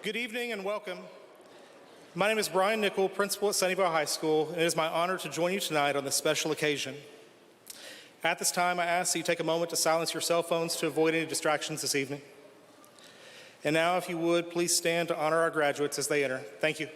Good evening and welcome. My name is Brian Nickel, principal at Sunnyvale High School, and it is my honor to join you tonight on this special occasion. At this time, I ask that you take a moment to silence your cell phones to avoid any distractions this evening. And now, if you would, please stand to honor our graduates as they enter. Thank you.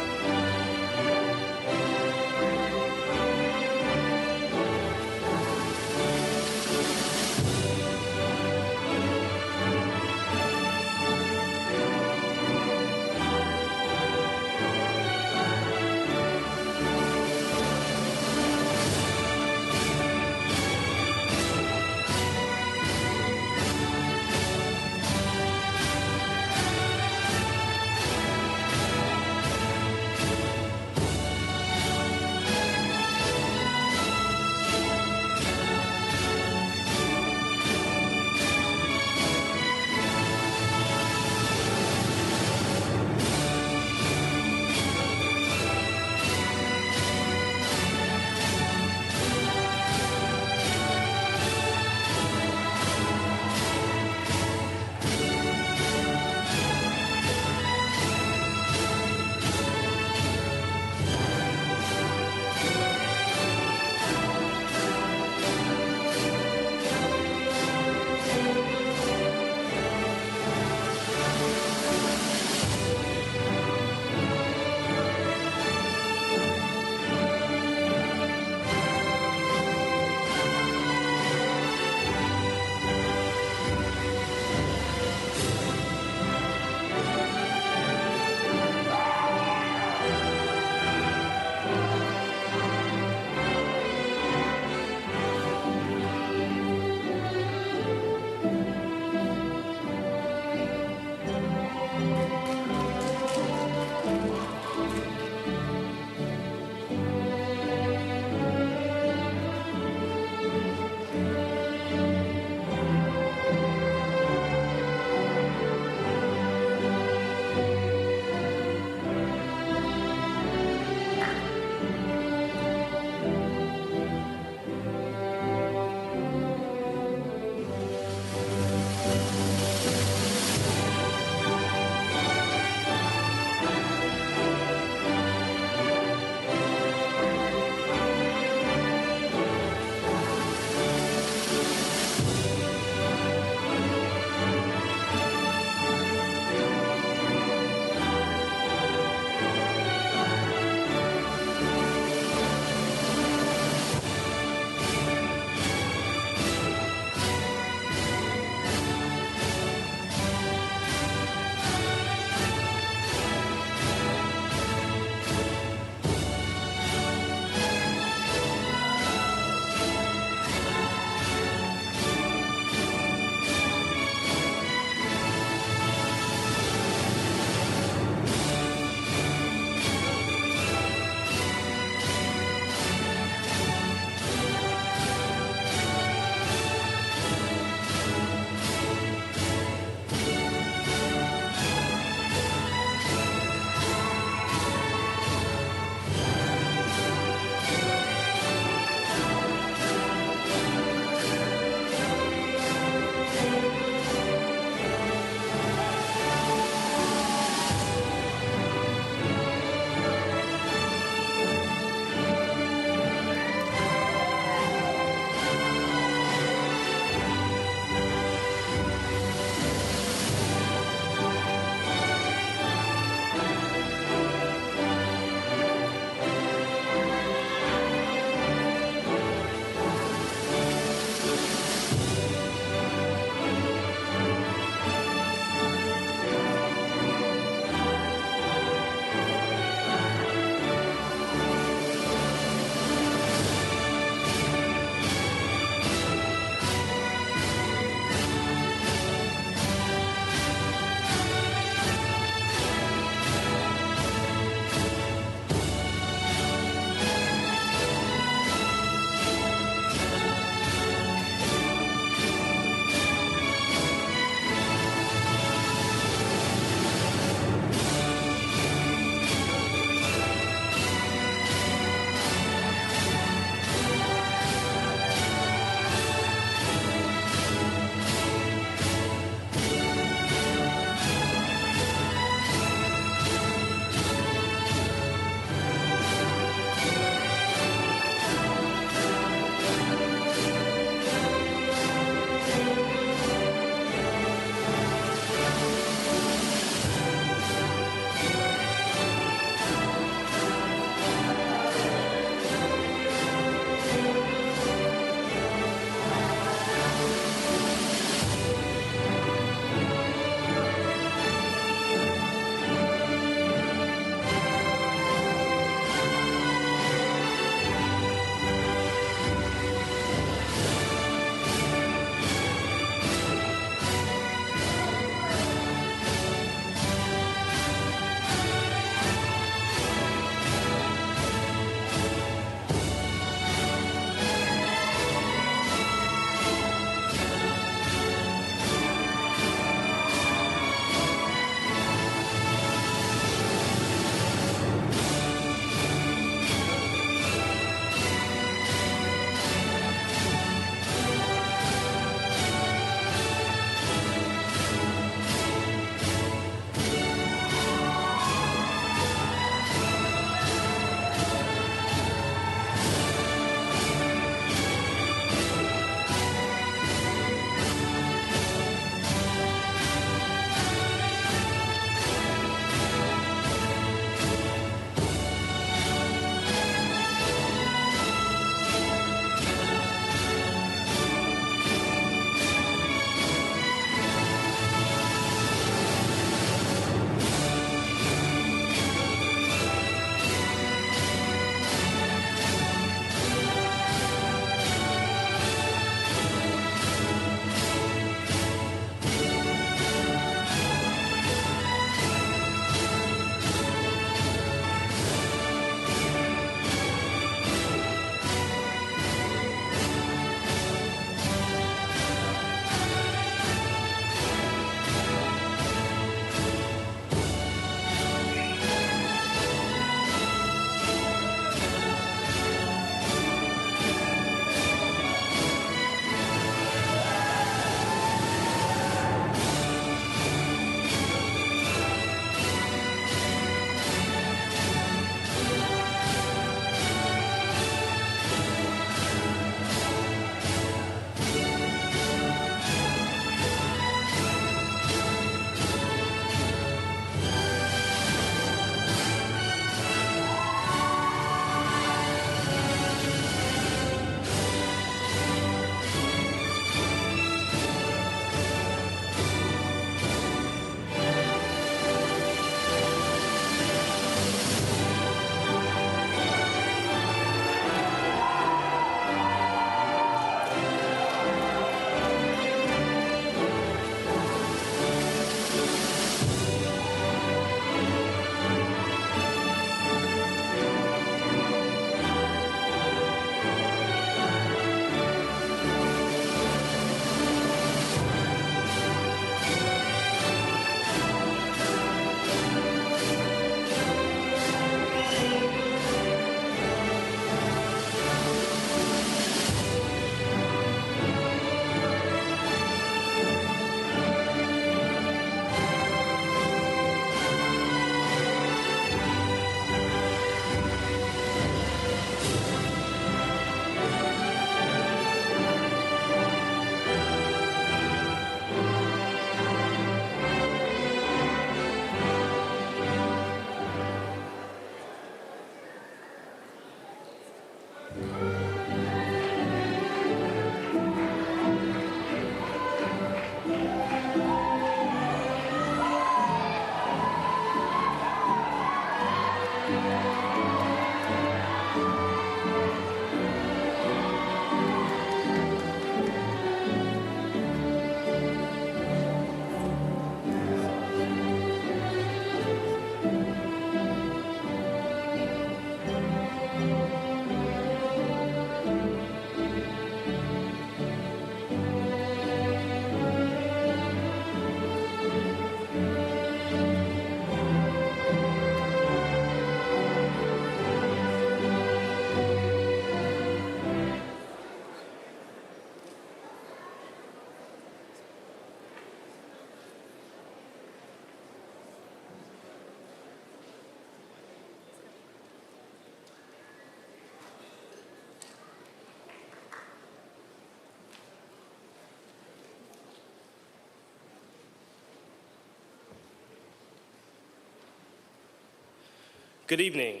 Good evening.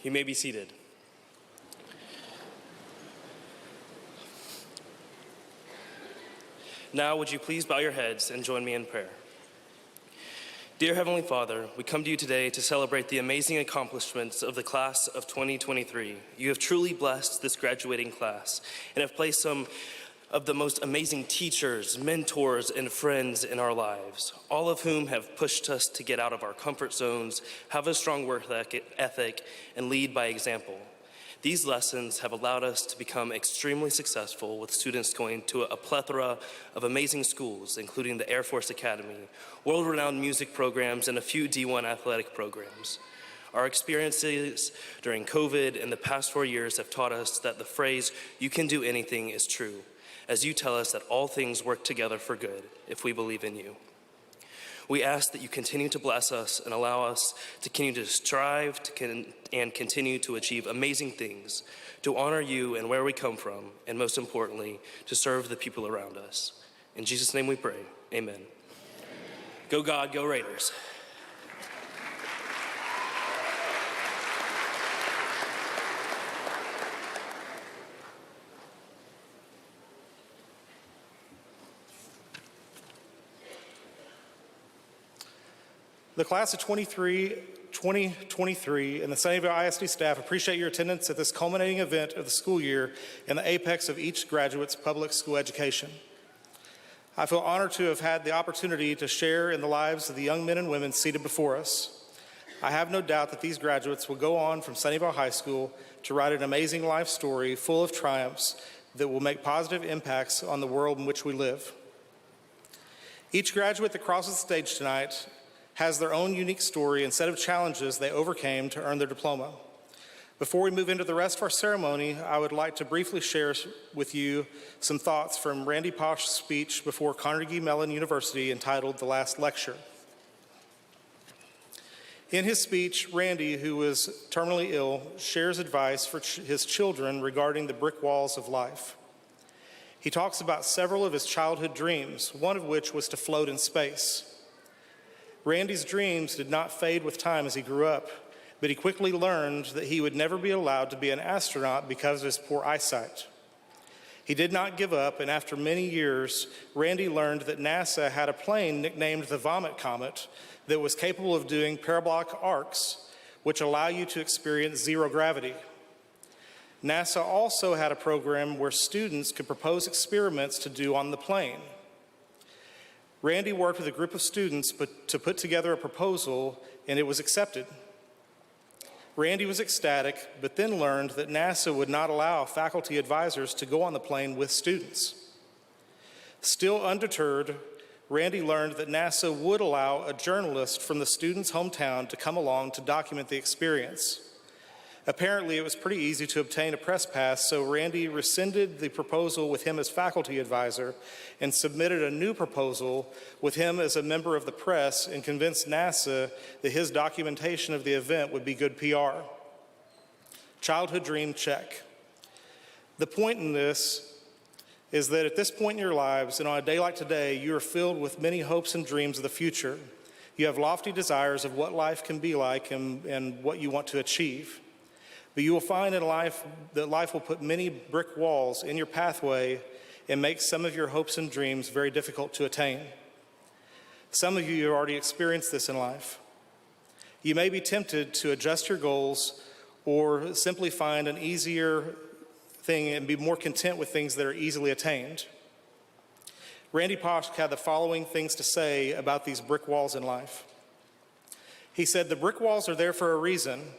You may be seated. Now, would you please bow your heads and join me in prayer? Dear Heavenly Father, we come to you today to celebrate the amazing accomplishments of the class of 2023. You have truly blessed this graduating class and have placed some of the most amazing teachers, mentors, and friends in our lives, all of whom have pushed us to get out of our comfort zones, have a strong work ethic, and lead by example. These lessons have allowed us to become extremely successful, with students going to a plethora of amazing schools, including the Air Force Academy, world-renowned music programs, and a few D1 athletic programs. Our experiences during COVID and the past 4 years have taught us that the phrase, "you can do anything," is true, as you tell us that all things work together for good if we believe in you. We ask that you continue to bless us and allow us to continue to strive and continue to achieve amazing things, to honor you and where we come from, and most importantly, to serve the people around us. In Jesus' name we pray, amen. Go God, go Raiders. The class of 2023 and the Sunnyvale ISD staff appreciate your attendance at this culminating event of the school year and the apex of each graduate's public school education. I feel honored to have had the opportunity to share in the lives of the young men and women seated before us. I have no doubt that these graduates will go on from Sunnyvale High School to write an amazing life story full of triumphs that will make positive impacts on the world in which we live. Each graduate that crosses the stage tonight has their own unique story and set of challenges they overcame to earn their diploma. Before we move into the rest of our ceremony, I would like to briefly share with you some thoughts from Randy Posh's speech before Carnegie Mellon University entitled "The Last Lecture." In his speech, Randy, who was terminally ill, shares advice for his children regarding the brick walls of life. He talks about several of his childhood dreams, one of which was to float in space. Randy's dreams did not fade with time as he grew up, but he quickly learned that he would never be allowed to be an astronaut because of his poor eyesight. He did not give up, and after many years, Randy learned that NASA had a plane nicknamed the Vomit Comet that was capable of doing parabolic arcs, which allow you to experience zero gravity. NASA also had a program where students could propose experiments to do on the plane. Randy worked with a group of students to put together a proposal, and it was accepted. Randy was ecstatic, but then learned that NASA would not allow faculty advisors to go on the plane with students. Still undeterred, Randy learned that NASA would allow a journalist from the student's hometown to come along to document the experience. Apparently, it was pretty easy to obtain a press pass, so Randy rescinded the proposal with him as faculty advisor and submitted a new proposal with him as a member of the press, and convinced NASA that his documentation of the event would be good PR. Childhood dream check. The point in this is that at this point in your lives, and on a day like today, you are filled with many hopes and dreams of the future. You have lofty desires of what life can be like and what you want to achieve. But you will find in life that life will put many brick walls in your pathway and make some of your hopes and dreams very difficult to attain. Some of you have already experienced this in life. You may be tempted to adjust your goals or simply find an easier thing and be more content with things that are easily attained. Randy Posh had the following things to say about these brick walls in life. He said, "The brick walls are there for a reason.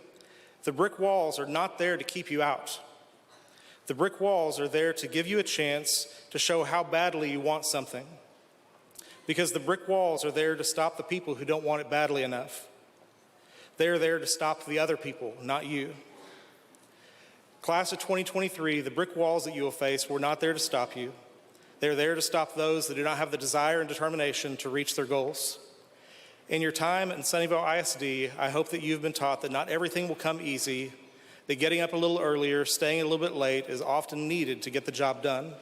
The brick walls are not there to keep you out. The brick walls are there to give you a chance to show how badly you want something. Because the brick walls are there to stop the people who don't want it badly enough. They're there to stop the other people, not you." Class of 2023, the brick walls that you will face were not there to stop you. They're there to stop those that do not have the desire and determination to reach their goals. In your time in Sunnyvale ISD, I hope that you've been taught that not everything will come easy, that getting up a little earlier, staying a little bit late is often needed to get the job done.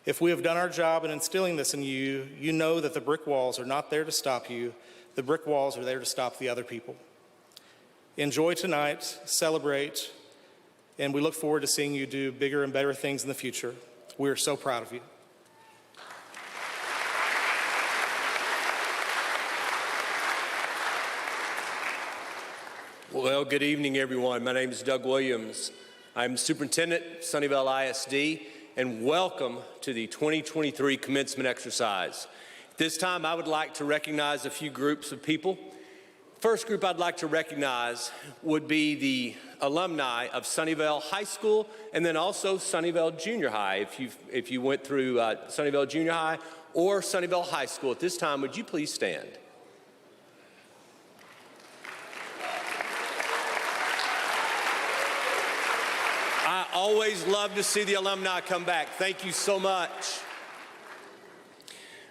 If we have done our job in instilling this in you, you know that the brick walls are not there to stop you. The brick walls are there to stop the other people. Enjoy tonight, celebrate, and we look forward to seeing you do bigger and better things in the future. We are so proud of you. Well, good evening, everyone. My name is Doug Williams. I'm Superintendent, Sunnyvale ISD, and welcome to the 2023 commencement exercise. This time, I would like to recognize a few groups of people. First group I'd like to recognize would be the alumni of Sunnyvale High School and then also Sunnyvale Junior High. If you went through Sunnyvale Junior High or Sunnyvale High School at this time, would you please stand? I always love to see the alumni come back. Thank you so much.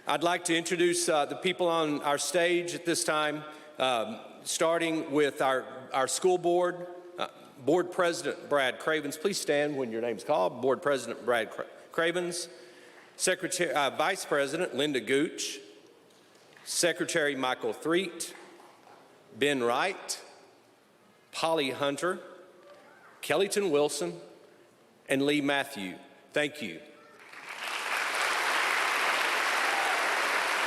I'd like to introduce the people on our stage at this time, starting with our school board. Board President Brad Cravens, please stand when your name's called. Board President Brad Cravens. Vice President Linda Gooch. Secretary Michael Threet. Ben Wright. Polly Hunter. Kellyton Wilson, and Lee Matthew. Thank you.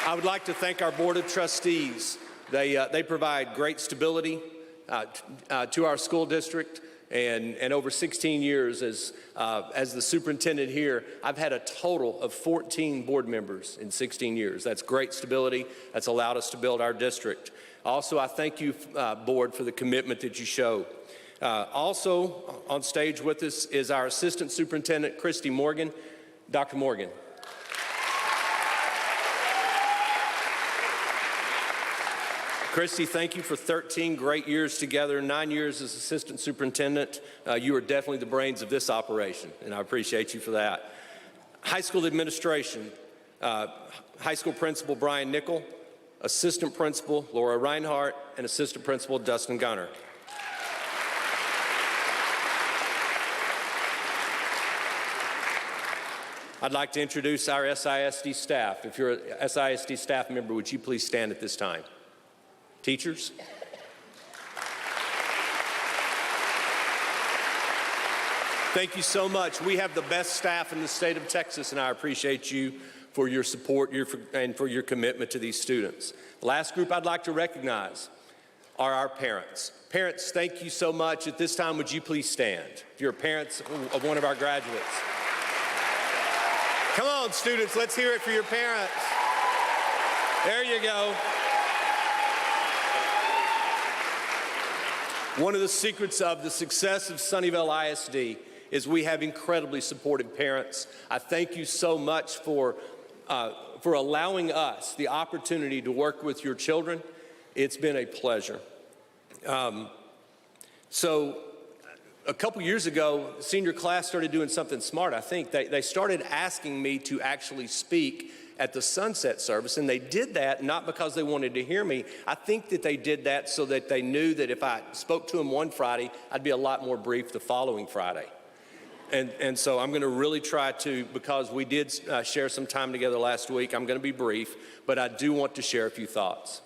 I would like to thank our Board of Trustees. They provide great stability to our school district, and over 16 years as the superintendent here, I've had a total of 14 board members in 16 years. That's great stability. That's allowed us to build our district. Also, I thank you, Board, for the commitment that you show. Also on stage with us is our Assistant Superintendent, Christy Morgan. Dr. Morgan. Christy, thank you for 13 great years together, 9 years as Assistant Superintendent. You are definitely the brains of this operation, and I appreciate you for that. High School Administration, High School Principal Brian Nickel, Assistant Principal Laura Reinhardt, and Assistant Principal Dustin Gunner. I'd like to introduce our SISD staff. If you're a SISD staff member, would you please stand at this time? Teachers? Thank you so much. We have the best staff in the state of Texas, and I appreciate you for your support and for your commitment to these students. The last group I'd like to recognize are our parents. Parents, thank you so much. At this time, would you please stand? If you're parents of one of our graduates. Come on, students, let's hear it for your parents. There you go. One of the secrets of the success of Sunnyvale ISD is we have incredibly supportive parents. I thank you so much for allowing us the opportunity to work with your children. It's been a pleasure. So a couple years ago, the senior class started doing something smart. I think they started asking me to actually speak at the sunset service, and they did that not because they wanted to hear me. I think that they did that so that they knew that if I spoke to them one Friday, I'd be a lot more brief the following Friday. And so I'm going to really try to, because we did share some time together last week, I'm going to be brief, but I do want to share a few thoughts.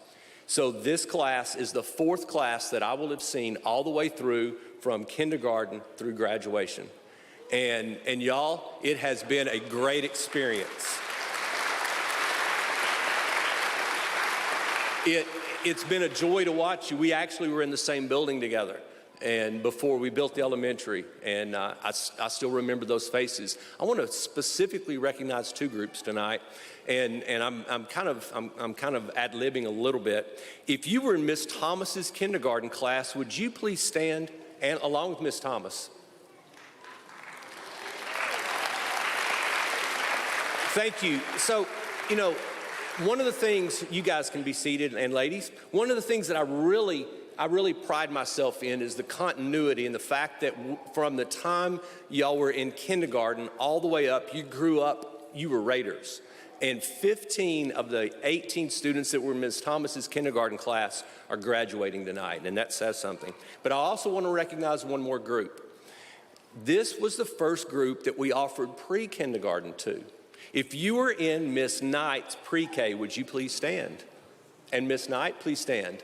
So this class is the fourth class that I will have seen all the way through from kindergarten through graduation. And y'all, it has been a great experience. It's been a joy to watch you. We actually were in the same building together, and before we built the elementary, and I still remember those faces. I want to specifically recognize two groups tonight, and I'm kind of ad-libbing a little bit. If you were in Miss Thomas's kindergarten class, would you please stand and along with Miss Thomas? Thank you. So, you know, one of the things, you guys can be seated, and ladies, one of the things that I really pride myself in is the continuity and the fact that from the time y'all were in kindergarten all the way up, you grew up, you were Raiders. And 15 of the 18 students that were in Ms. Thomas's kindergarten class are graduating tonight, and that says something. But I also want to recognize one more group. This was the first group that we offered pre-kindergarten to. If you were in Miss Knight's pre-K, would you please stand? And Miss Knight, please stand.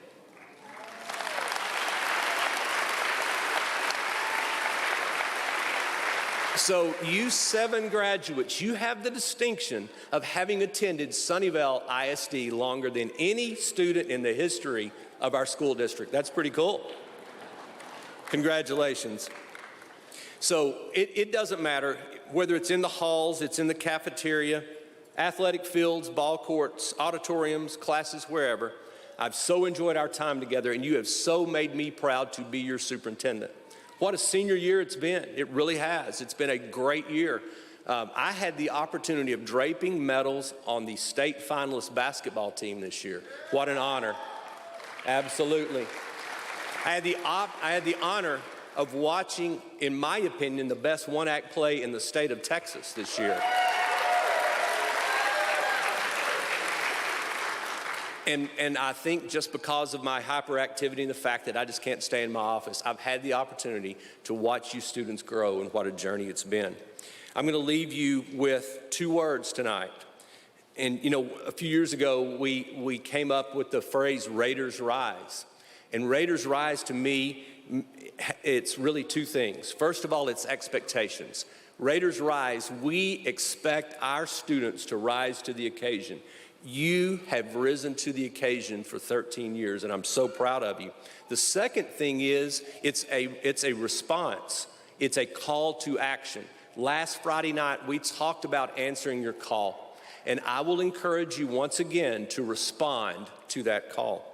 So you 7 graduates, you have the distinction of having attended Sunnyvale ISD longer than any student in the history of our school district. That's pretty cool. Congratulations. So it doesn't matter whether it's in the halls, it's in the cafeteria, athletic fields, ball courts, auditoriums, classes, wherever. I've so enjoyed our time together, and you have so made me proud to be your superintendent. What a senior year it's been. It really has. It's been a great year. I had the opportunity of draping medals on the state finalist basketball team this year. What an honor. Absolutely. I had the honor of watching, in my opinion, the best one-act play in the state of Texas this year. And I think just because of my hyperactivity and the fact that I just can't stay in my office, I've had the opportunity to watch you students grow, and what a journey it's been. I'm going to leave you with 2 words tonight. And you know, a few years ago, we came up with the phrase Raiders Rise. And Raiders Rise, to me, it's really 2 things. First of all, it's expectations. Raiders Rise, we expect our students to rise to the occasion. You have risen to the occasion for 13 years, and I'm so proud of you. The second thing is, it's a response. It's a call to action. Last Friday night, we talked about answering your call, and I will encourage you once again to respond to that call.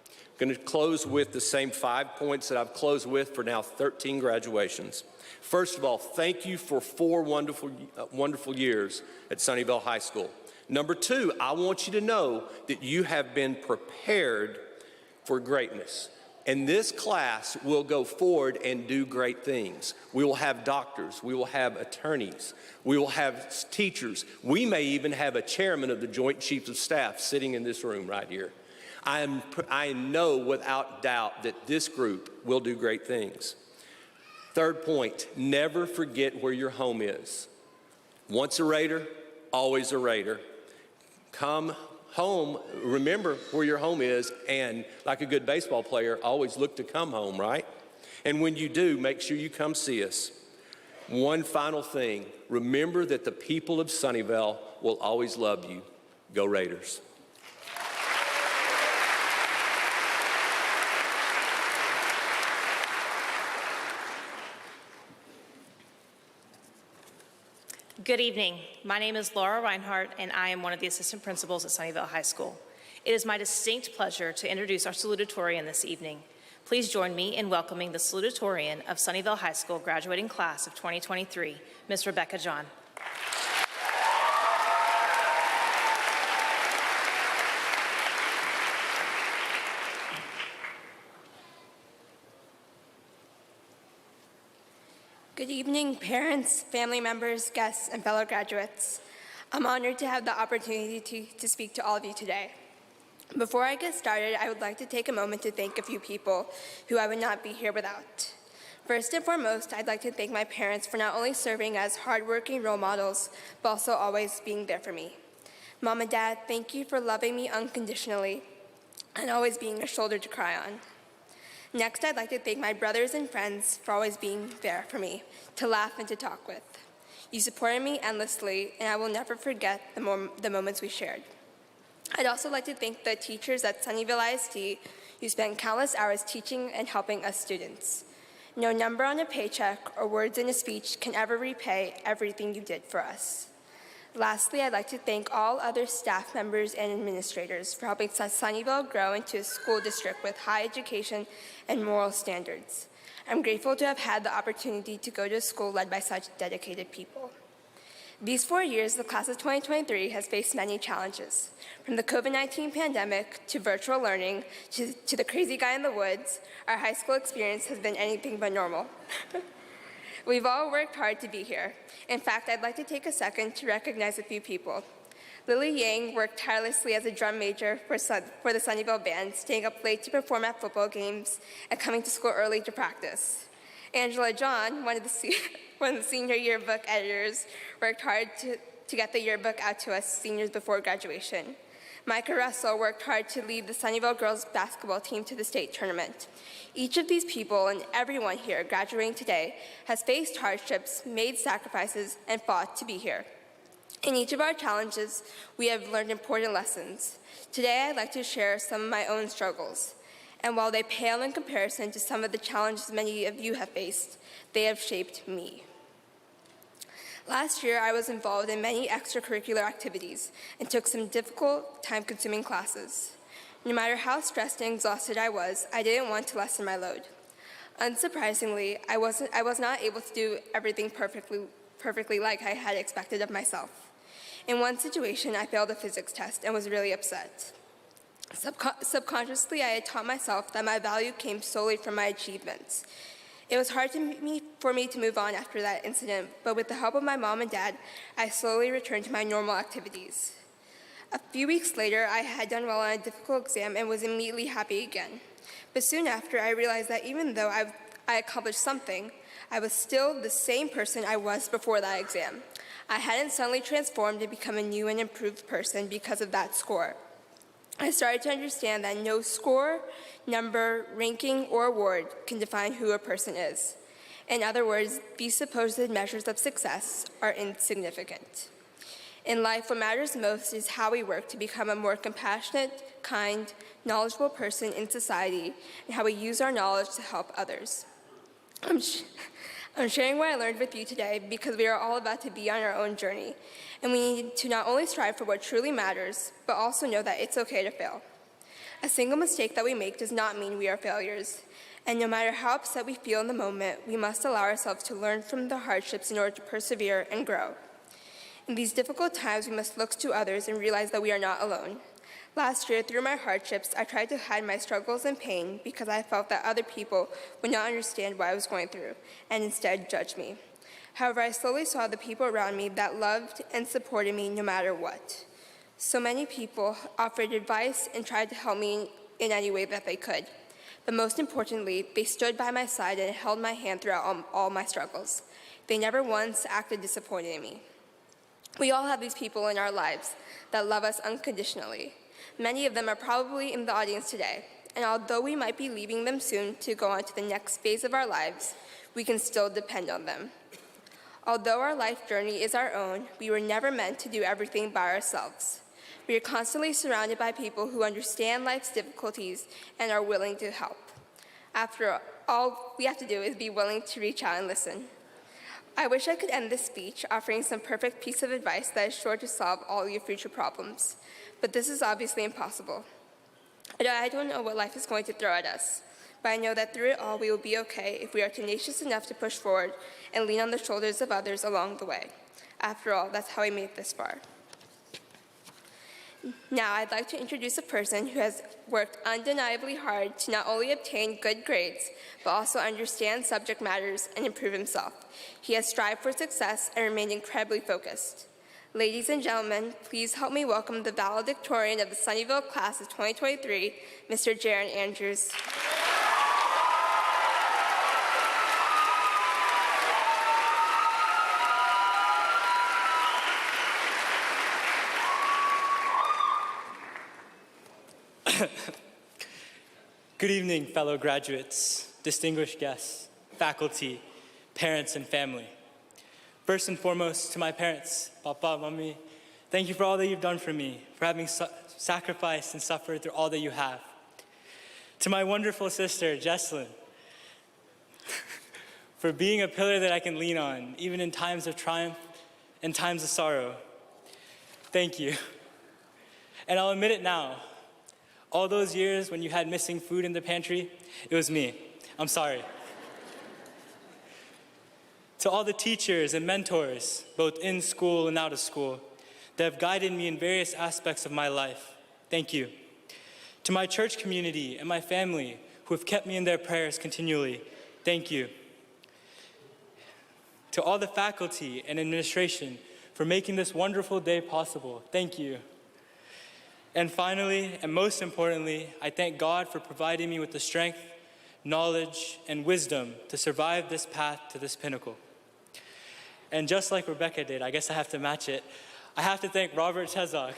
I'm going to close with the same 5 points that I've closed with for now 13 graduations. First of all, thank you for 4 wonderful years at Sunnyvale High School. Number 2, I want you to know that you have been prepared for greatness. And this class will go forward and do great things. We will have doctors. We will have attorneys. We will have teachers. We may even have a chairman of the Joint Chiefs of Staff sitting in this room right here. I know without doubt that this group will do great things. Third point, never forget where your home is. Once a Raider, always a Raider. Come home, remember where your home is, and like a good baseball player, always look to come home, right? And when you do, make sure you come see us. One final thing, remember that the people of Sunnyvale will always love you. Go Raiders. Good evening. My name is Laura Reinhardt, and I am one of the assistant principals at Sunnyvale High School. It is my distinct pleasure to introduce our salutatorian this evening. Please join me in welcoming the salutatorian of Sunnyvale High School graduating class of 2023, Ms. Rebecca John. Good evening, parents, family members, guests, and fellow graduates. I'm honored to have the opportunity to speak to all of you today. Before I get started, I would like to take a moment to thank a few people who I would not be here without. First and foremost, I'd like to thank my parents for not only serving as hardworking role models, but also always being there for me. Mom and Dad, thank you for loving me unconditionally and always being a shoulder to cry on. Next, I'd like to thank my brothers and friends for always being there for me, to laugh and to talk with. You supported me endlessly, and I will never forget the moments we shared. I'd also like to thank the teachers at Sunnyvale ISD who spent countless hours teaching and helping us students. No number on a paycheck or words in a speech can ever repay everything you did for us. Lastly, I'd like to thank all other staff members and administrators for helping Sunnyvale grow into a school district with high education and moral standards. I'm grateful to have had the opportunity to go to a school led by such dedicated people. These 4 years, the class of 2023 has faced many challenges. From the COVID-19 pandemic to virtual learning to the crazy guy in the woods, our high school experience has been anything but normal. We've all worked hard to be here. In fact, I'd like to take a second to recognize a few people. Lily Yang worked tirelessly as a drum major for the Sunnyvale band, staying up late to perform at football games and coming to school early to practice. Angela John, one of the senior yearbook editors, worked hard to get the yearbook out to us seniors before graduation. Micah Russell worked hard to lead the Sunnyvale girls basketball team to the state tournament. Each of these people and everyone here graduating today has faced hardships, made sacrifices, and fought to be here. In each of our challenges, we have learned important lessons. Today, I'd like to share some of my own struggles. And while they pale in comparison to some of the challenges many of you have faced, they have shaped me. Last year, I was involved in many extracurricular activities and took some difficult, time-consuming classes. No matter how stressed and exhausted I was, I didn't want to lessen my load. Unsurprisingly, I was not able to do everything perfectly like I had expected of myself. In one situation, I failed a physics test and was really upset. Subconsciously, I had taught myself that my value came solely from my achievements. It was hard for me to move on after that incident, but with the help of my mom and dad, I slowly returned to my normal activities. A few weeks later, I had done well on a difficult exam and was immediately happy again. But soon after, I realized that even though I accomplished something, I was still the same person I was before that exam. I hadn't suddenly transformed and become a new and improved person because of that score. I started to understand that no score, number, ranking, or award can define who a person is. In other words, these supposed measures of success are insignificant. In life, what matters most is how we work to become a more compassionate, kind, knowledgeable person in society, and how we use our knowledge to help others. I'm sharing what I learned with you today because we are all about to be on our own journey, and we need to not only strive for what truly matters, but also know that it's okay to fail. A single mistake that we make does not mean we are failures, and no matter how upset we feel in the moment, we must allow ourselves to learn from the hardships in order to persevere and grow. In these difficult times, we must look to others and realize that we are not alone. Last year, through my hardships, I tried to hide my struggles and pain because I felt that other people would not understand what I was going through and instead judge me. However, I slowly saw the people around me that loved and supported me no matter what. So many people offered advice and tried to help me in any way that they could. But most importantly, they stood by my side and held my hand throughout all my struggles. They never once acted disappointed in me. We all have these people in our lives that love us unconditionally. Many of them are probably in the audience today, and although we might be leaving them soon to go on to the next phase of our lives, we can still depend on them. Although our life journey is our own, we were never meant to do everything by ourselves. We are constantly surrounded by people who understand life's difficulties and are willing to help. After all we have to do is be willing to reach out and listen. I wish I could end this speech offering some perfect piece of advice that is sure to solve all your future problems, but this is obviously impossible. I don't know what life is going to throw at us, but I know that through it all we will be okay if we are tenacious enough to push forward and lean on the shoulders of others along the way. After all, that's how we made it this far. Now, I'd like to introduce a person who has worked undeniably hard to not only obtain good grades, but also understand subject matters and improve himself. He has strived for success and remained incredibly focused. Ladies and gentlemen, please help me welcome the valedictorian of the Sunnyvale class of 2023, Mr. Jaron Andrews. Good evening, fellow graduates, distinguished guests, faculty, parents, and family. First and foremost, to my parents, Papa, Mommy, thank you for all that you've done for me, for having sacrificed and suffered through all that you have. To my wonderful sister, Jesslyn, for being a pillar that I can lean on, even in times of triumph and times of sorrow. Thank you. And I'll admit it now. All those years when you had missing food in the pantry, it was me. I'm sorry. To all the teachers and mentors, both in school and out of school, that have guided me in various aspects of my life, thank you. To my church community and my family who have kept me in their prayers continually, thank you. To all the faculty and administration for making this wonderful day possible, thank you. And finally, and most importantly, I thank God for providing me with the strength, knowledge, and wisdom to survive this path to this pinnacle. And just like Rebecca did, I guess I have to match it, I have to thank Robert Tezok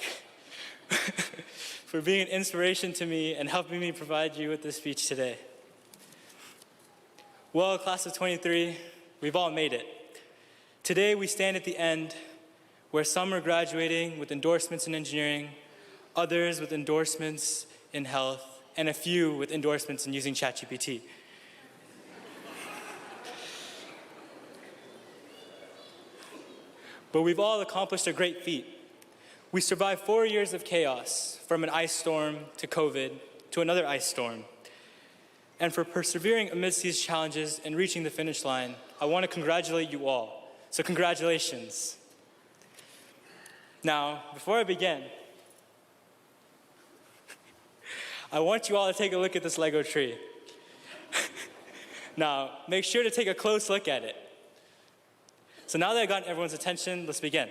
for being an inspiration to me and helping me provide you with this speech today. Well, class of 23, we've all made it. Today we stand at the end where some are graduating with endorsements in engineering, others with endorsements in health, and a few with endorsements in using ChatGPT. But we've all accomplished a great feat. We survived 4 years of chaos, from an ice storm to COVID to another ice storm. And for persevering amidst these challenges and reaching the finish line, I want to congratulate you all. So congratulations. Now, before I begin, I want you all to take a look at this Lego tree. Now, make sure to take a close look at it. So now that I've gotten everyone's attention, let's begin.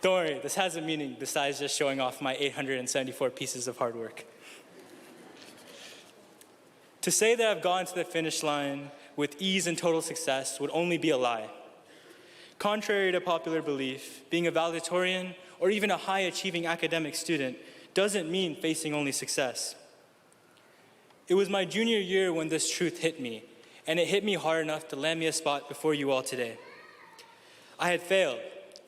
Don't worry, this has a meaning besides just showing off my 874 pieces of hard work. To say that I've gone to the finish line with ease and total success would only be a lie. Contrary to popular belief, being a valedictorian or even a high-achieving academic student doesn't mean facing only success. It was my junior year when this truth hit me, and it hit me hard enough to land me a spot before you all today. I had failed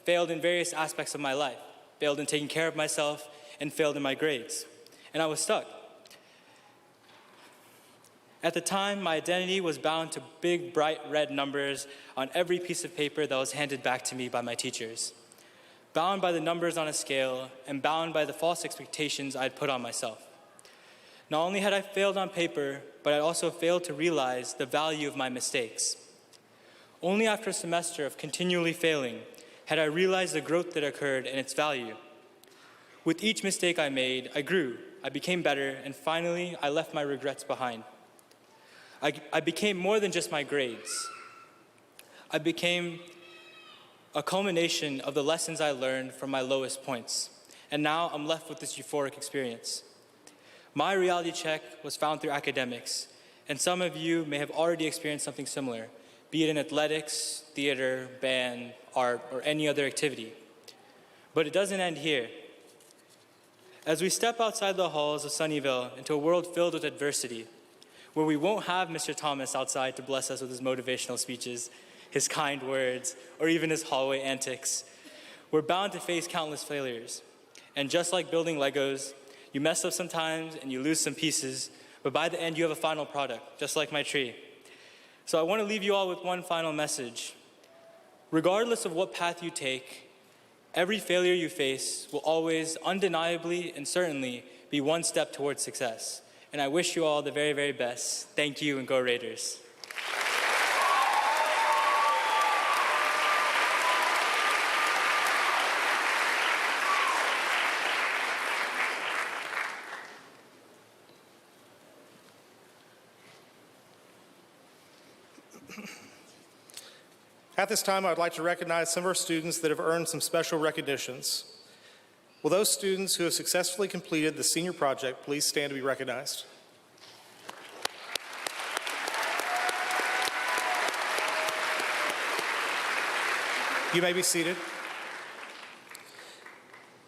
in various aspects of my life, failed in taking care of myself, and failed in my grades, and I was stuck. At the time, my identity was bound to big, bright red numbers on every piece of paper that was handed back to me by my teachers, bound by the numbers on a scale, and bound by the false expectations I'd put on myself. Not only had I failed on paper, but I also failed to realize the value of my mistakes. Only after a semester of continually failing had I realized the growth that occurred and its value. With each mistake I made, I grew, I became better, and finally, I left my regrets behind. I became more than just my grades. I became a culmination of the lessons I learned from my lowest points, and now I'm left with this euphoric experience. My reality check was found through academics, and some of you may have already experienced something similar, be it in athletics, theater, band, art, or any other activity. But it doesn't end here. As we step outside the halls of Sunnyvale into a world filled with adversity, where we won't have Mr. Thomas outside to bless us with his motivational speeches, his kind words, or even his hallway antics, we're bound to face countless failures. And just like building Legos, you mess up sometimes and you lose some pieces, but by the end you have a final product, just like my tree. So I want to leave you all with one final message. Regardless of what path you take, every failure you face will always, undeniably and certainly, be one step towards success. And I wish you all the very, very best. Thank you, and go Raiders. At this time, I would like to recognize some of our students that have earned some special recognitions. Will those students who have successfully completed the senior project please stand to be recognized? You may be seated.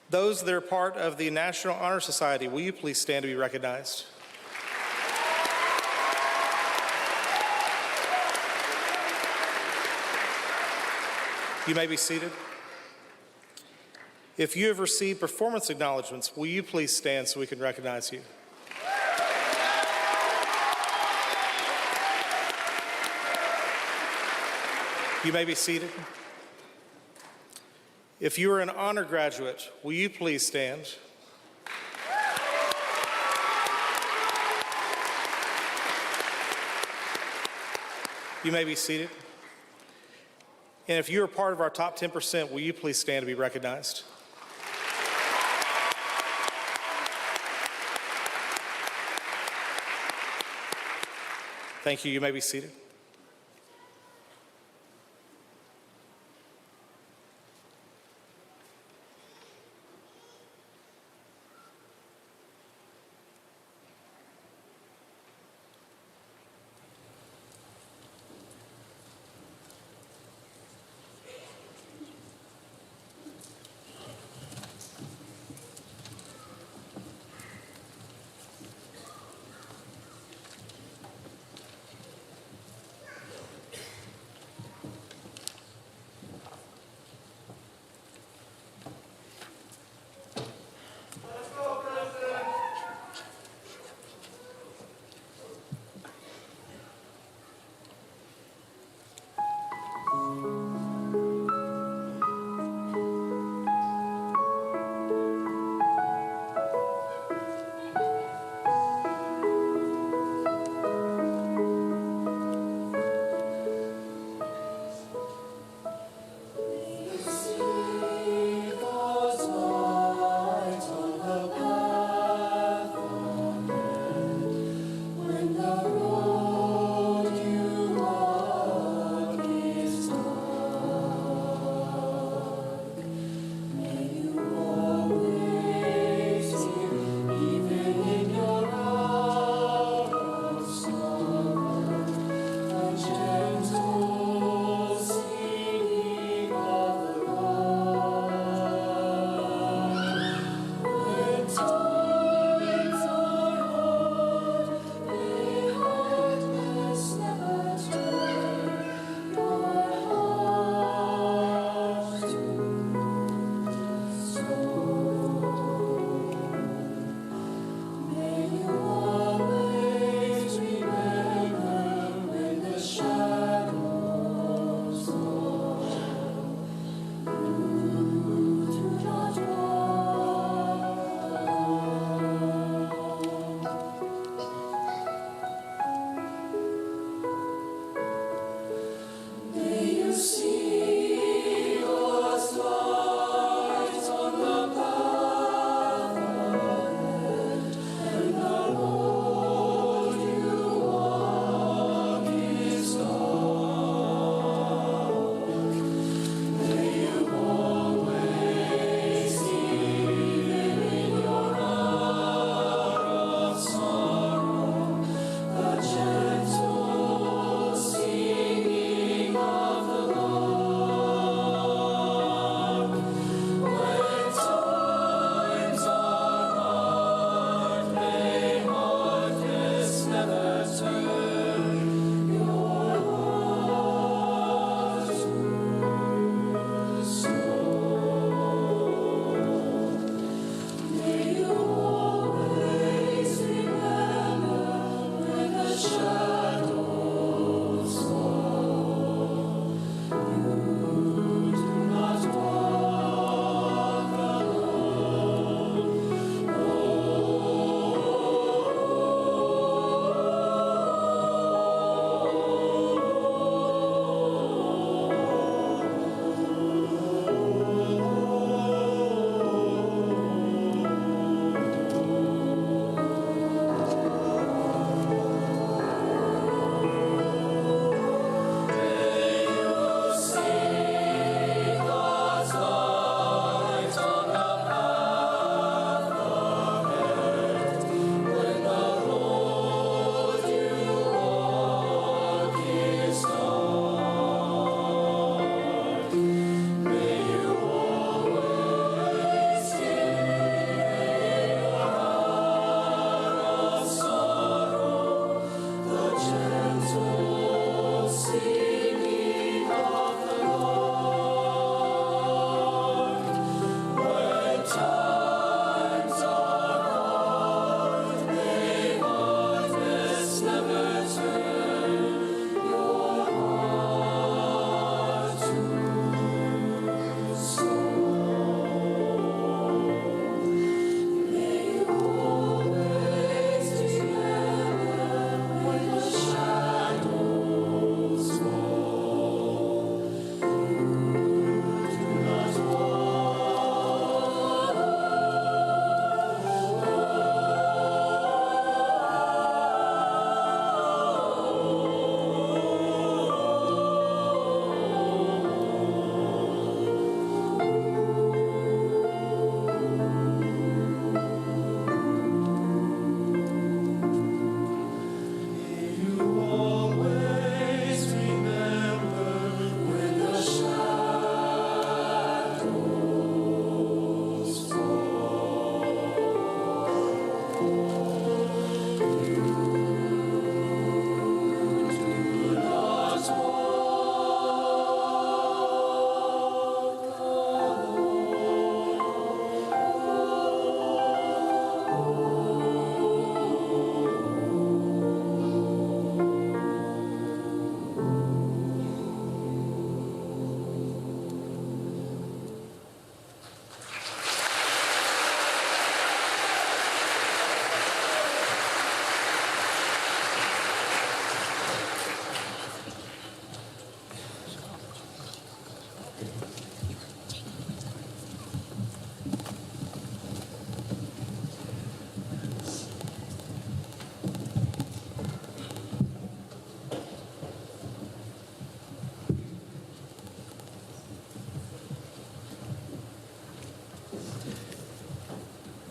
Those that are part of the National Honor Society, will you please stand to be recognized? You may be seated. If you have received performance acknowledgments, will you please stand so we can recognize you? You may be seated. If you are an honor graduate, will you please stand? You may be seated. And if you are part of our top 10%, will you please stand to be recognized? Thank you. You may be seated.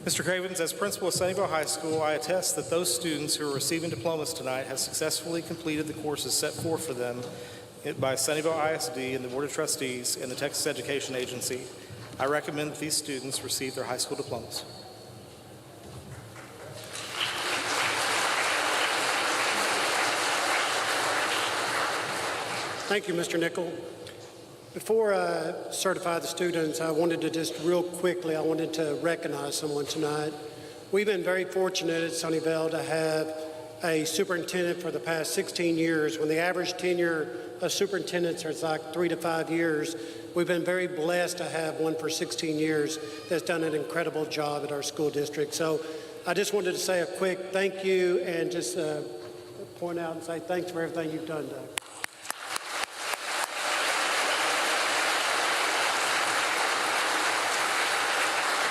Mr. Cravens, as principal of Sunnyvale High School, I attest that those students who are receiving diplomas tonight have successfully completed the courses set forth for them by Sunnyvale ISD and the Board of Trustees and the Texas Education Agency. I recommend that these students receive their high school diplomas. Thank you, Mr. Nickel. Before I certify the students, I wanted to just real quickly, I wanted to recognize someone tonight. We've been very fortunate at Sunnyvale to have a superintendent for the past 16 years. When the average tenure of superintendents is like 3 to 5 years, we've been very blessed to have one for 16 years that's done an incredible job at our school district. So I just wanted to say a quick thank you and just point out and say thanks for everything you've done, Doug.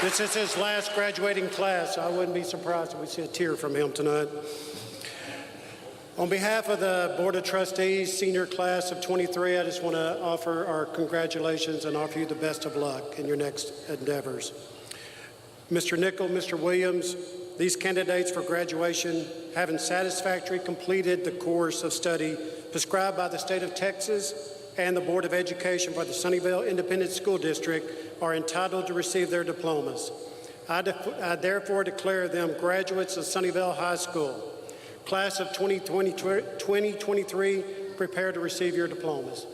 This is his last graduating class, so I wouldn't be surprised if we see a tear from him tonight. On behalf of the Board of Trustees, senior class of 23, I just want to offer our congratulations and offer you the best of luck in your next endeavors. Mr. Nickel, Mr. Williams, these candidates for graduation, having satisfactorily completed the course of study prescribed by the state of Texas and the Board of Education for the Sunnyvale Independent School District, are entitled to receive their diplomas. I therefore declare them graduates of Sunnyvale High School. Class of 2023, prepare to receive your diplomas.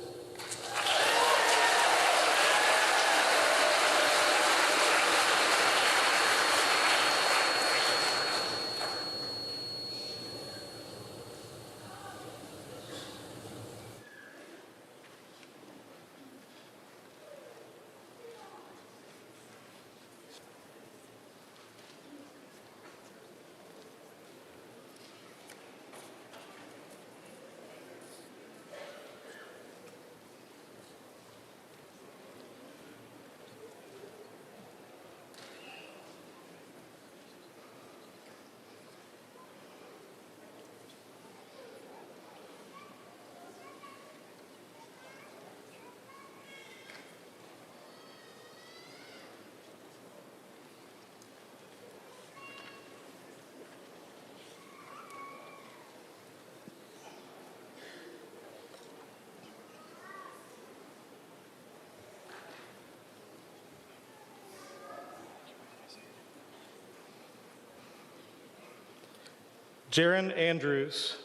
Jaron Andrews.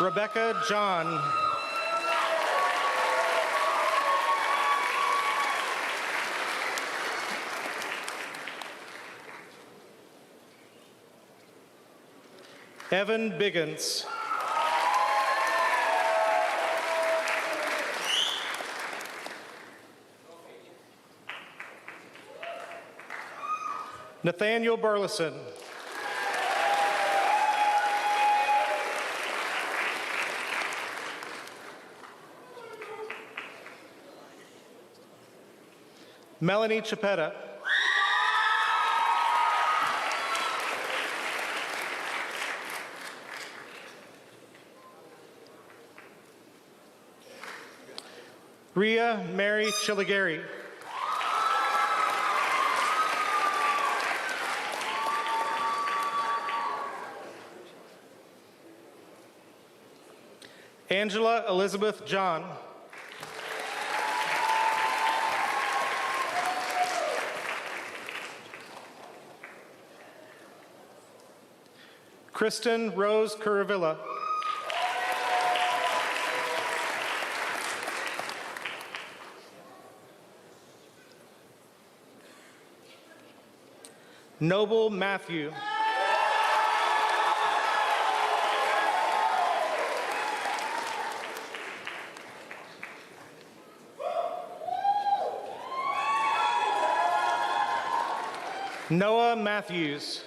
Rebecca John. Evan Biggins. Nathaniel Burleson. Melanie Chapetta. Ria Mary Chiligari. Angela Elizabeth John. Kristen Rose Curavilla. Noble Matthew. Noah Matthews.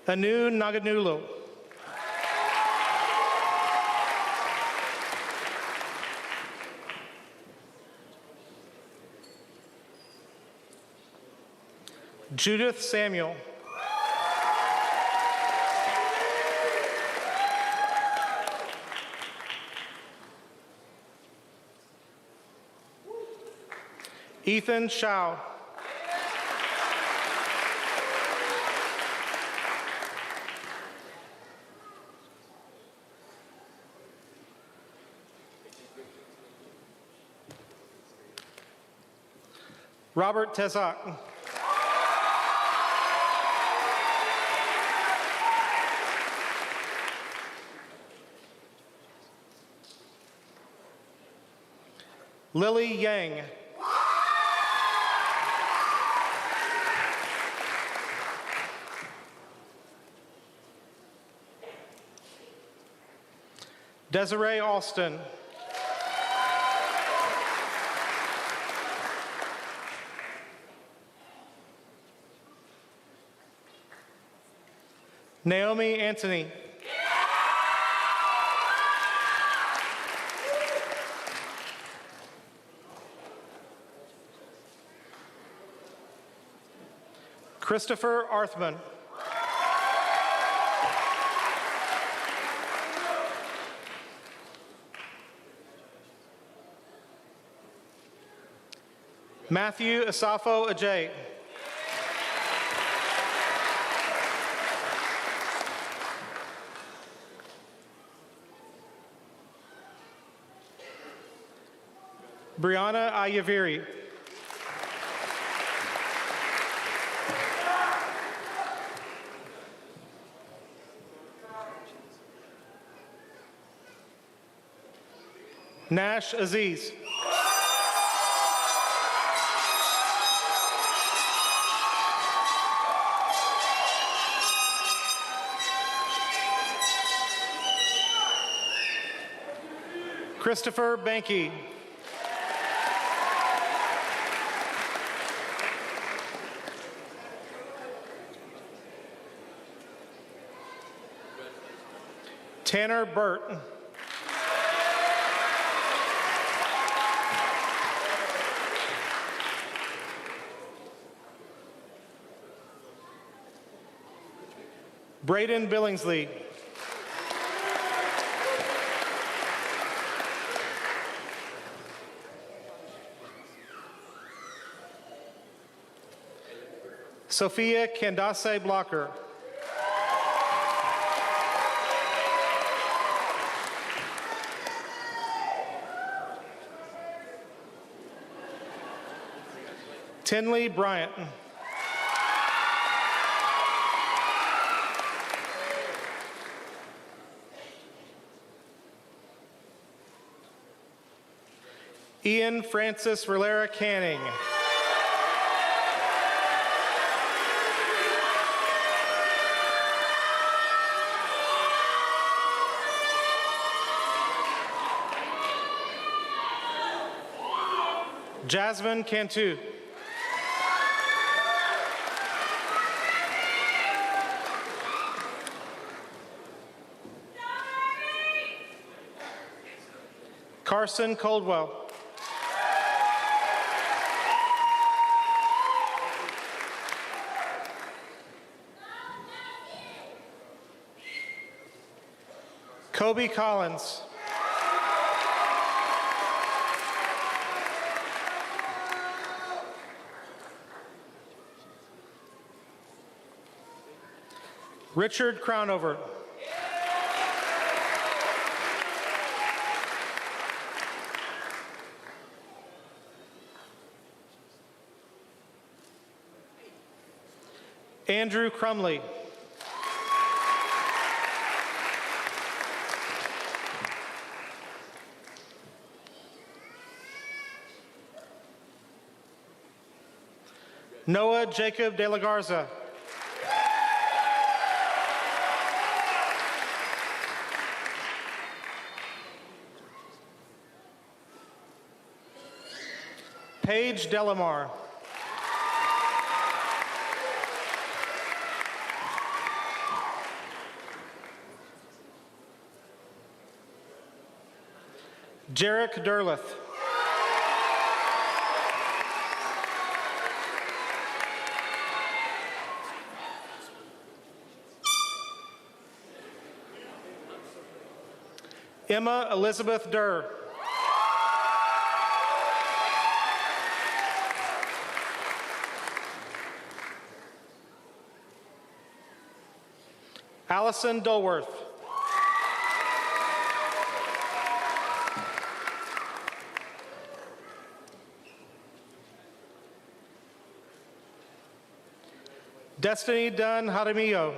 Anu Naganulo. Judith Samuel. Ethan Shao. Robert Tezak. Lily Yang. Desiree Alston. Naomi Anthony. Christopher Arthman. Matthew Asafo Ajay. Brianna Ayaviri. Nash Aziz. Christopher Banky. Tanner Burt. Braden Billingsley. Sophia Candace Blocker. Tinley Bryant. Ian Francis Rillera Canning. Jasmine Cantu. Carson Coldwell. Kobe Collins. Richard Crownover. Andrew Crumley. Noah Jacob De La Garza. Paige Delamar. Jarek Derleth. Emma Elizabeth Durr. Allison Dulworth. Destiny Dunn Jaramillo.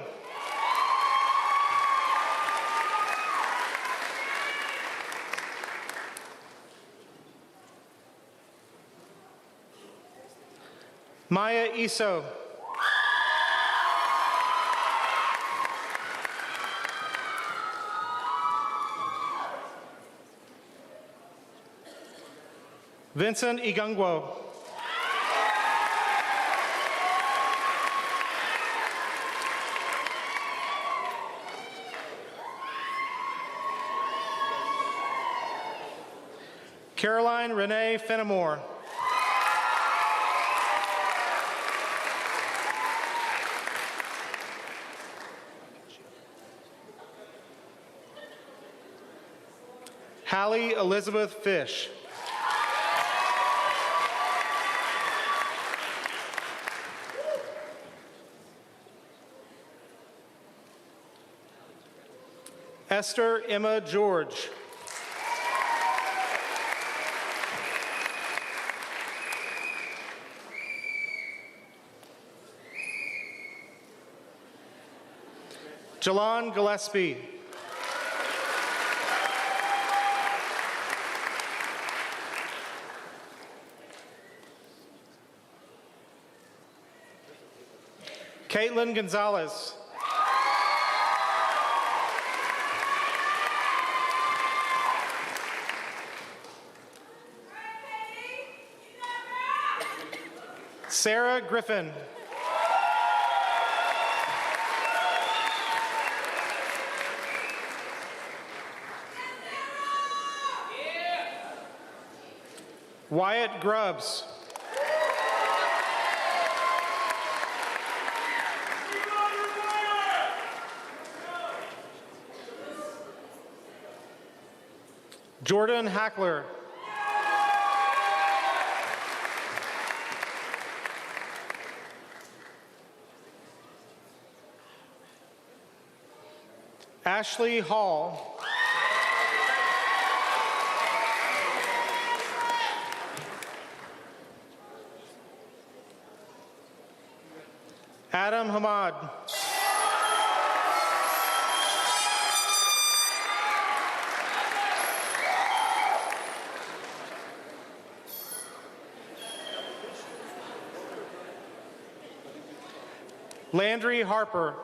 Maya Iso. Vincent Igungwo. Caroline Renee Fenimore. Hallie Elizabeth Fish. Esther Emma George. Jalon Gillespie. Caitlin Gonzalez. Sarah Griffin. Wyatt Grubbs. Jordan Hackler. Ashley Hall. Adam Hamad. Landry Harper.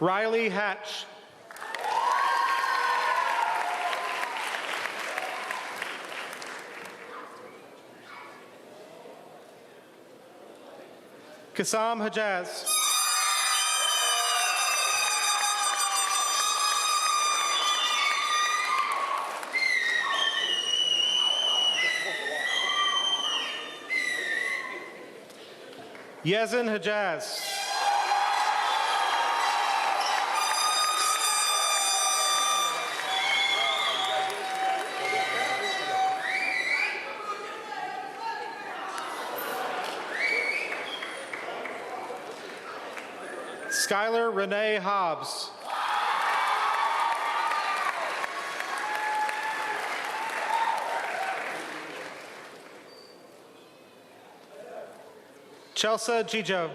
Riley Hatch. Kassam Hajaz. Yezin Hajaz. Skylar Renee Hobbs. Chelsea Gijo.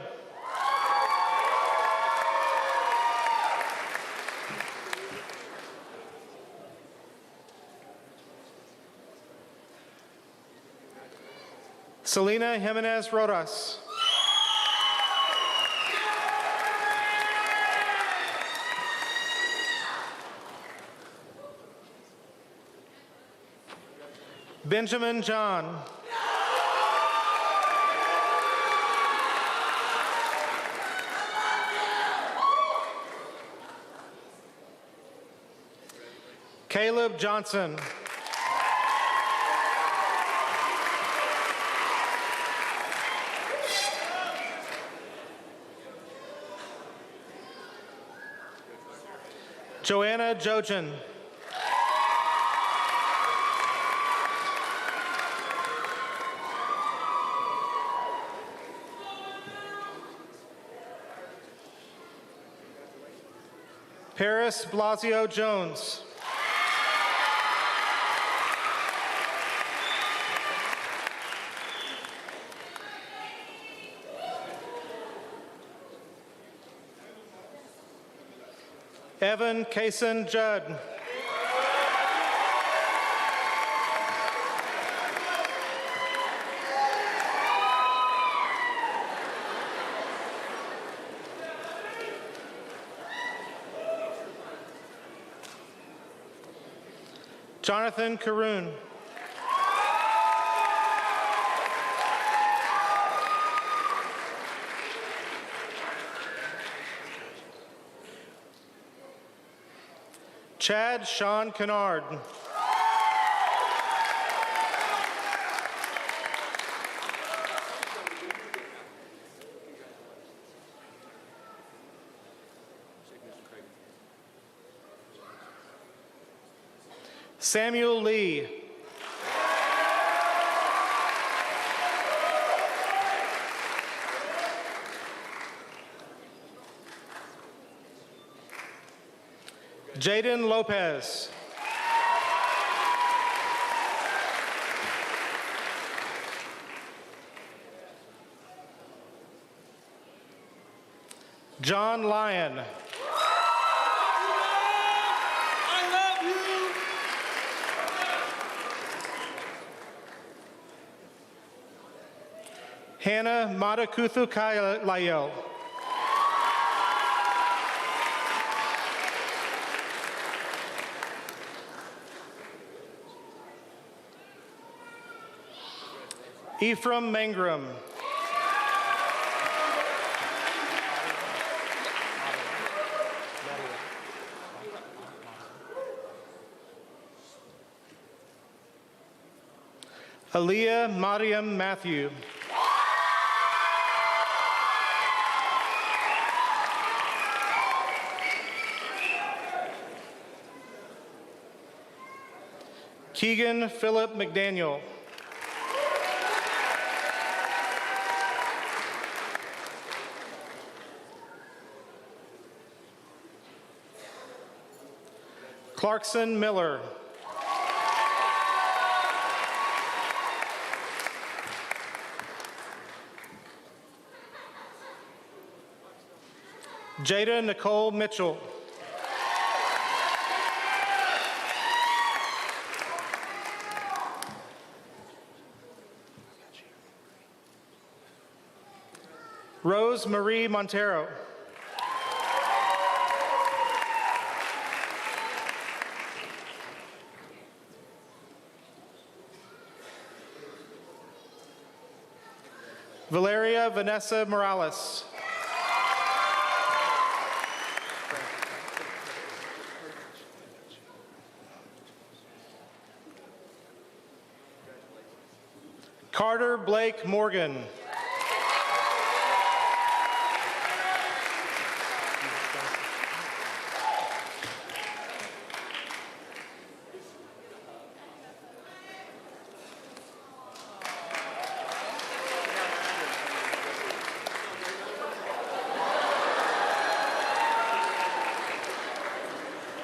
Selena Jimenez Rodas. Benjamin John. Caleb Johnson. Joanna Jojen. Paris Blasio Jones. Evan Kaysen Judd. Jonathan Karoon. Chad Sean Kennard. Samuel Lee. Jaden Lopez. John Lyon. Hannah Madakuthu Kailayel. Ephraim Mangrum. Aaliyah Mariam Matthew. Keegan Philip McDaniel. Clarkson Miller. Jada Nicole Mitchell. Rose Marie Montero. Valeria Vanessa Morales. Carter Blake Morgan.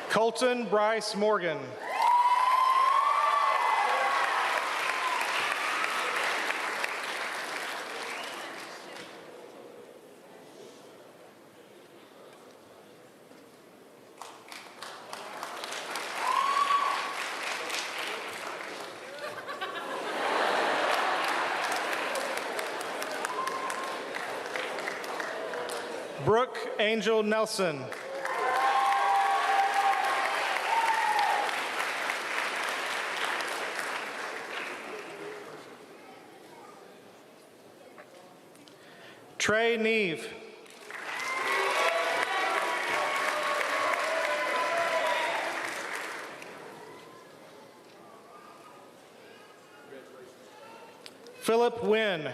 Colton Bryce Morgan. Brooke Angel Nelson. Trey Neve. Philip Wynn.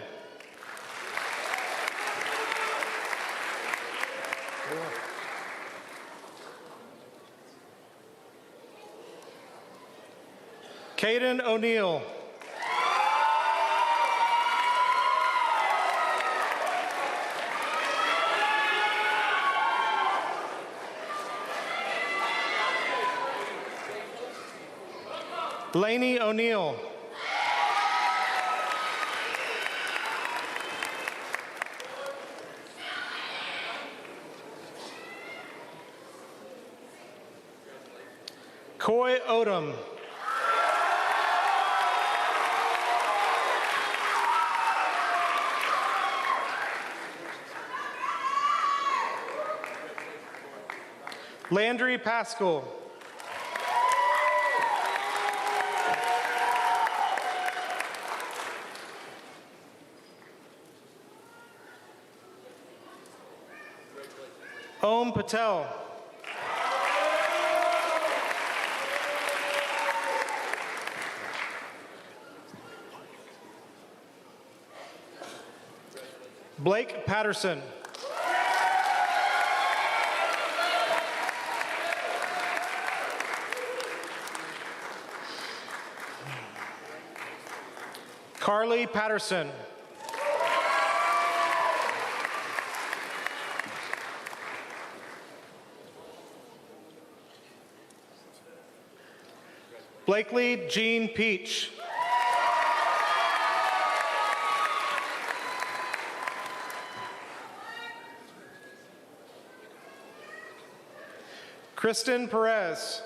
Caden O'Neill. Lainey O'Neill. Coy Odom. Landry Pascal. Om Patel. Blake Patterson. Carly Patterson. Blakely Jean Peach. Kristen Perez.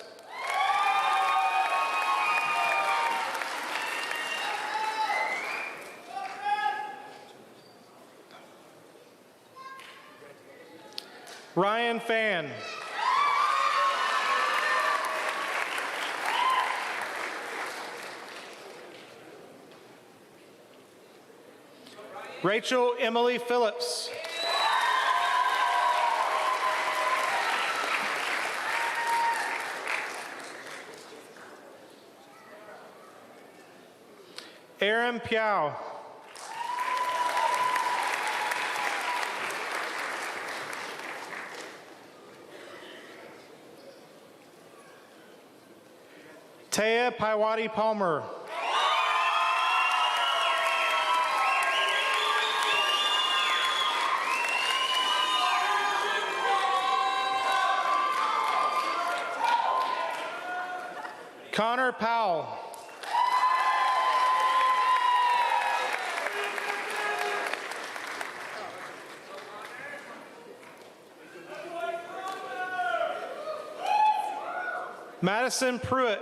Ryan Fan. Rachel Emily Phillips. Aaron Piao. Taya Paiwati Palmer. Connor Powell. Madison Pruitt.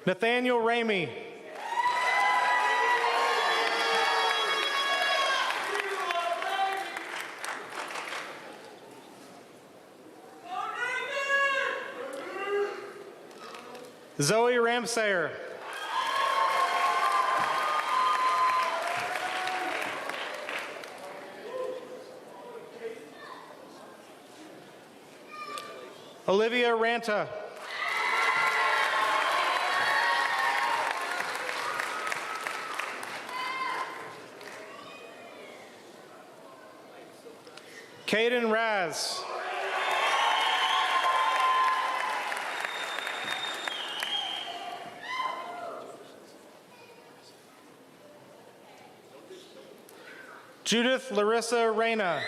Nathaniel Ramey. Zoe Ramsayer. Olivia Ranta. Caden Raz. Judith Larissa Reyna.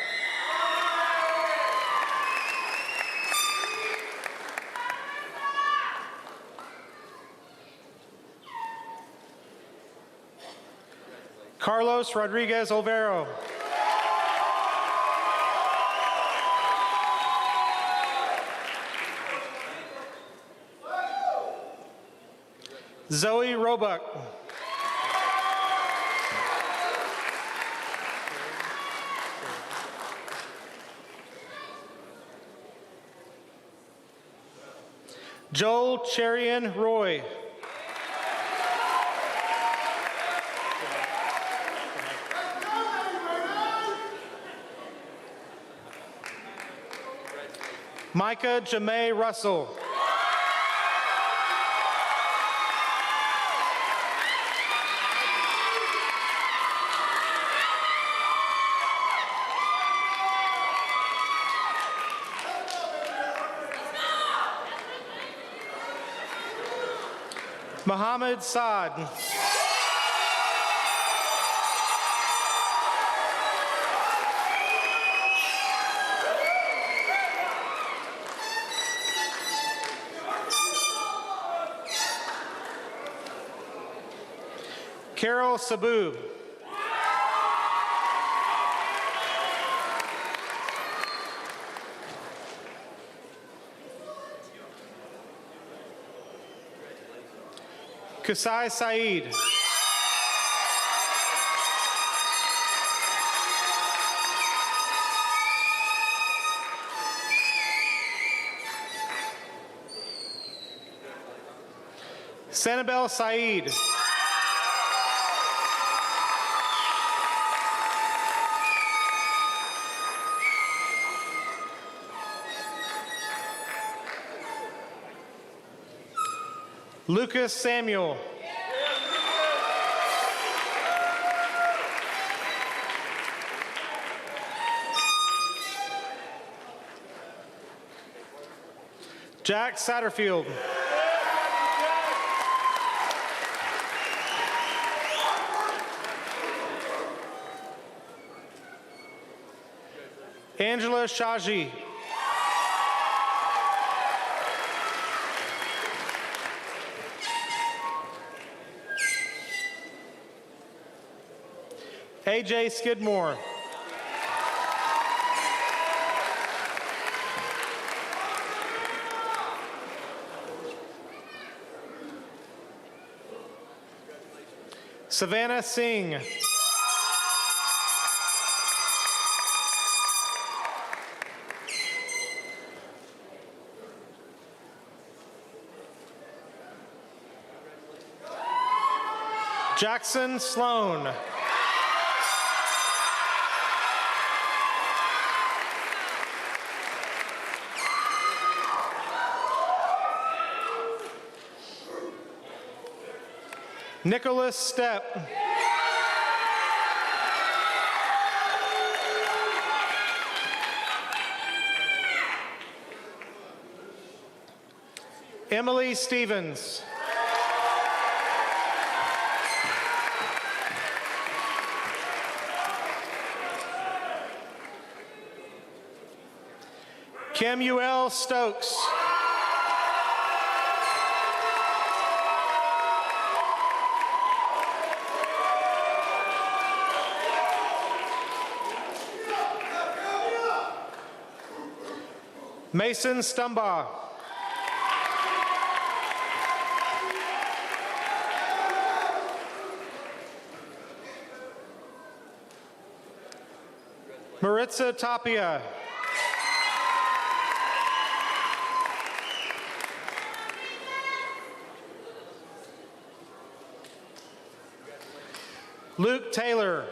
Carlos Rodriguez Olvero. Zoe Roebuck. Joel Cherian Roy. Micah Jamay Russell. Muhammad Saad. Carol Sabu. Kusai Saeed. Sanibel Saeed. Lucas Samuel. Jack Satterfield. Angela Shaji. AJ Skidmore. Savannah Singh. Jackson Sloan. Nicholas Stepp. Emily Stevens. Kemuel Stokes. Mason Stumbaugh. Maritza Tapia. Luke Taylor.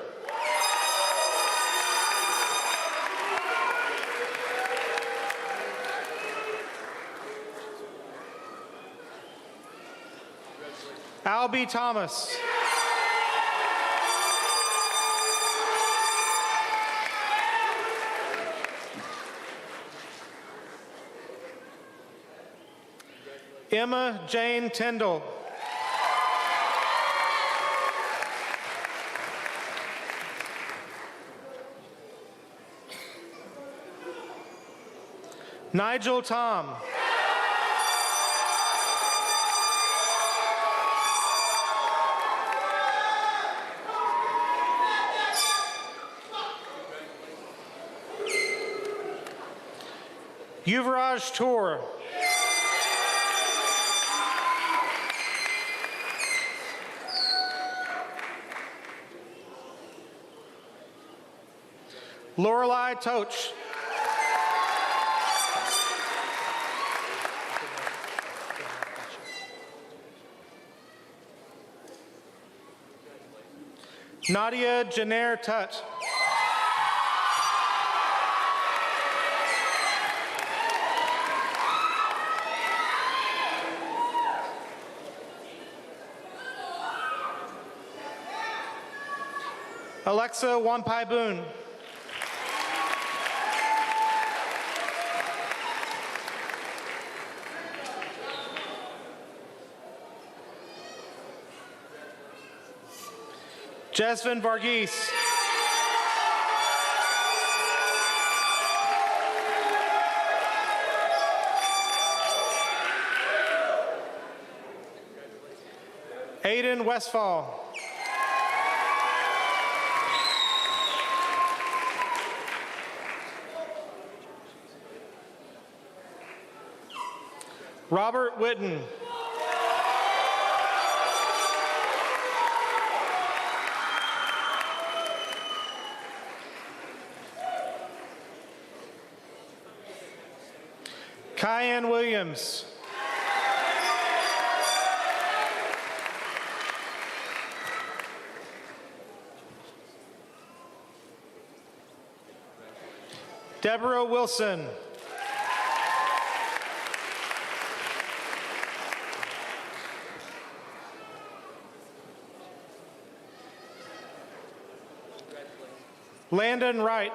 Albie Thomas. Emma Jane Tyndall. Nigel Tom. Yuvraj Tour. Lorelei Toch. Nadia Janer Tut. Alexa Wampai Boone. Jesvin Varghese. Aiden Westfall. Robert Witten. Kyan Williams. Deborah Wilson. Landon Wright.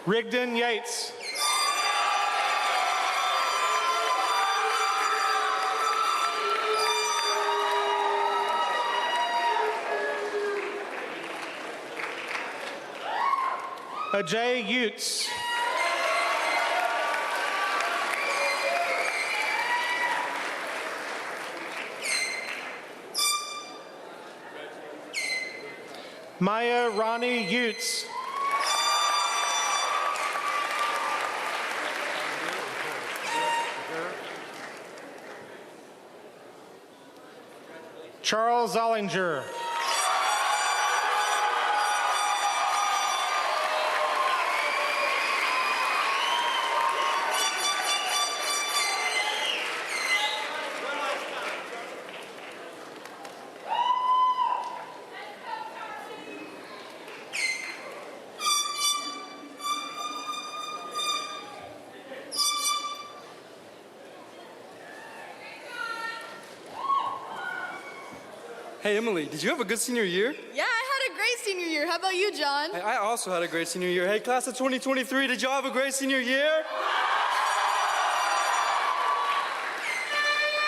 Rigdon Yates. Ajay Utes. Maya Ronnie Utes. Charles Zollinger. Hey, Emily, did you have a good senior year? Yeah, I had a great senior year. How about you, John? Hey, I also had a great senior year. Hey, class of 2023, did y'all have a great senior year?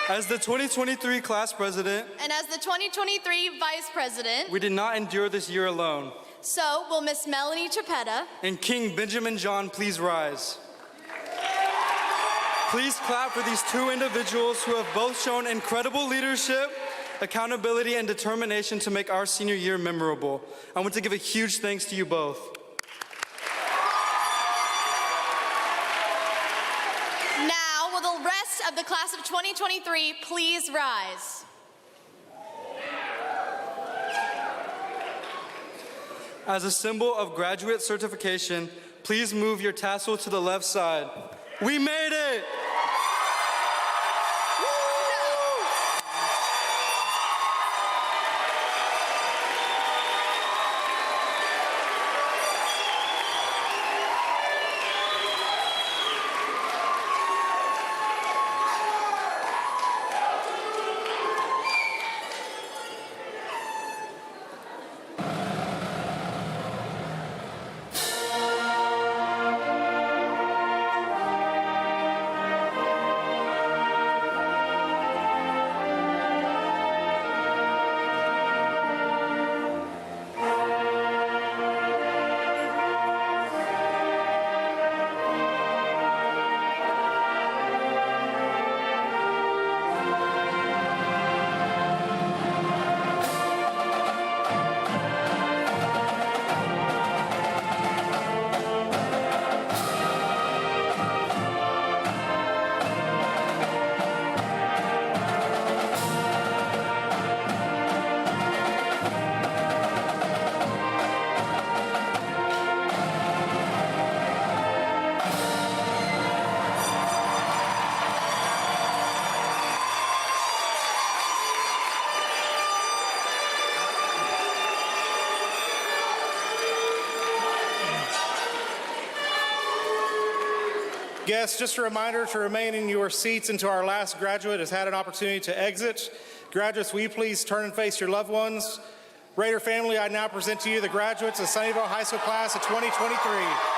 As the 2023 class president, And as the 2023 vice president, we did not endure this year alone. so will Miss Melanie Chapetta. And King Benjamin John please rise? Please clap for these two individuals who have both shown incredible leadership, accountability, and determination to make our senior year memorable. I want to give a huge thanks to you both. Now, will the rest of the class of 2023 please rise? As a symbol of graduate certification, please move your tassel to the left side. We made it! Guests, just a reminder to remain in your seats until our last graduate has had an opportunity to exit. Graduates, will you please turn and face your loved ones? Raider family, I now present to you the graduates of Sunnyvale High School class of 2023.